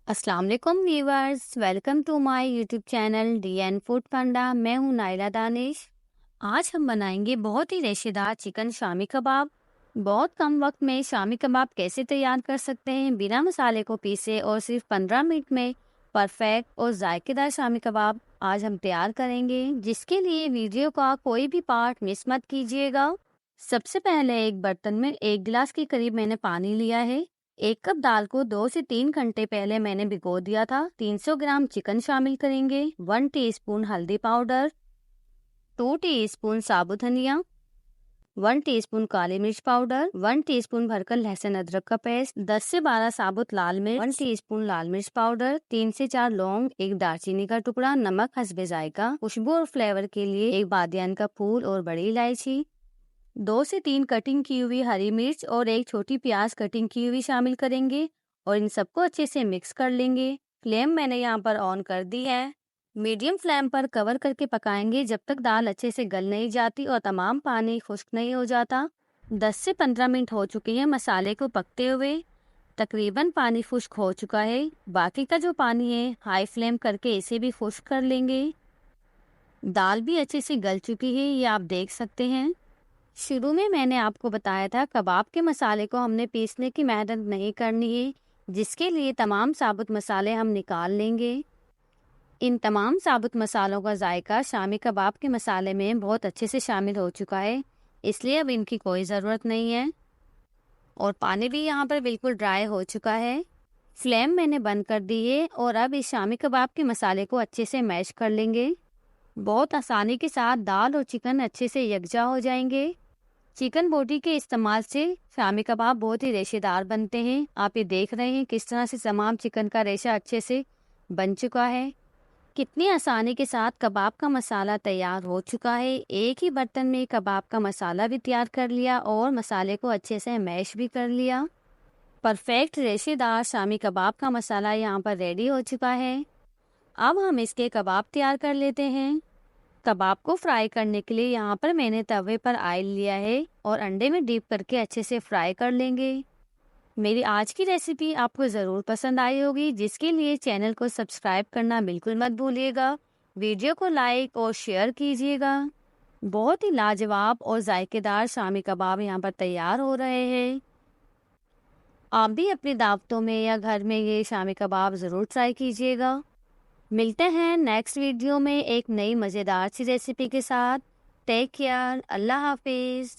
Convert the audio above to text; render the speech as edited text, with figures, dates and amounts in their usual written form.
अस्सलाम वालेकुम viewers, welcome to my YouTube channel DN food Funda. मैं हूं नाइला दानिश। आज हम बनाएंगे बहुत ही रेशेदार चिकन शामी कबाब। बहुत कम वक्त में शामी कबाब कैसे तैयार कर सकते हैं बिना मसाले को पीसे और सिर्फ 15 मिनट में परफेक्ट और जायकेदार शामी कबाब आज हम तैयार करेंगे, जिसके लिए वीडियो का कोई भी पार्ट मिस मत कीजिएगा। सबसे पहले एक बर्तन में 1 गिलास के करीब मैंने पानी लिया है। 1 कप दाल को 2 से 3 घंटे पहले मैंने भिगो दिया था। 300 ग्राम चिकन शामिल करेंगे। 1 टीस्पून हल्दी पाउडर, 2 टीस्पून साबुत धनिया, 1 टीस्पून काली मिर्च पाउडर, 1 टीस्पून भरकर लहसुन अदरक का पेस्ट, 10 से 12 साबुत लाल मिर्च, 1 टीस्पून लाल मिर्च पाउडर, 3 से 4 लौंग, 1 दालचीनी का टुकड़ा, नमक हस्बे जायका, खुशबू और फ्लेवर के लिए 1 बादियान का फूल और बड़ी इलायची, 2 से 3 कटिंग की हुई हरी मिर्च और 1 छोटी प्याज कटिंग की हुई शामिल करेंगे और इन सबको अच्छे से मिक्स कर लेंगे। फ्लेम मैंने यहाँ पर ऑन कर दी है। मीडियम फ्लेम पर कवर करके पकाएंगे जब तक दाल अच्छे से गल नहीं जाती और तमाम पानी खुश्क नहीं हो जाता। 10 से 15 मिनट हो चुके हैं मसाले को पकते हुए। तकरीबन पानी खुश्क हो चुका है। बाकी का जो पानी है हाई फ्लेम करके इसे भी खुश्क कर लेंगे। दाल भी अच्छे से गल चुकी है, ये आप देख सकते हैं। शुरू में मैंने आपको बताया था कबाब के मसाले को हमने पीसने की मेहनत नहीं करनी है, जिसके लिए तमाम साबुत मसाले हम निकाल लेंगे। इन तमाम साबुत मसालों का जायका शामी कबाब के मसाले में बहुत अच्छे से शामिल हो चुका है, इसलिए अब इनकी कोई ज़रूरत नहीं है। और पानी भी यहाँ पर बिल्कुल ड्राई हो चुका है। फ्लेम मैंने बंद कर दी है और अब इस शामी कबाब के मसाले को अच्छे से मैश कर लेंगे। बहुत आसानी के साथ दाल और चिकन अच्छे से यकजा हो जाएंगे। चिकन बोटी के इस्तेमाल से शामी कबाब बहुत ही रेशेदार बनते हैं। आप ये देख रहे हैं किस तरह से तमाम चिकन का रेशा अच्छे से बन चुका है। कितनी आसानी के साथ कबाब का मसाला तैयार हो चुका है। एक ही बर्तन में कबाब का मसाला भी तैयार कर लिया और मसाले को अच्छे से मैश भी कर लिया। परफेक्ट रेशेदार शामी कबाब का मसाला यहाँ पर रेडी हो चुका है। अब हम इसके कबाब तैयार कर लेते हैं। कबाब को फ्राई करने के लिए यहाँ पर मैंने तवे पर ऑयल लिया है और अंडे में डीप करके अच्छे से फ्राई कर लेंगे। मेरी आज की रेसिपी आपको ज़रूर पसंद आई होगी, जिसके लिए चैनल को सब्सक्राइब करना बिल्कुल मत भूलिएगा। वीडियो को लाइक और शेयर कीजिएगा। बहुत ही लाजवाब और जायकेदार शामी कबाब यहाँ पर तैयार हो रहे हैं। आप भी अपनी दावतों में या घर में ये शामी कबाब ज़रूर ट्राई कीजिएगा। मिलते हैं नेक्स्ट वीडियो में एक नई मज़ेदार सी रेसिपी के साथ। टेक केयर, अल्लाह हाफिज़।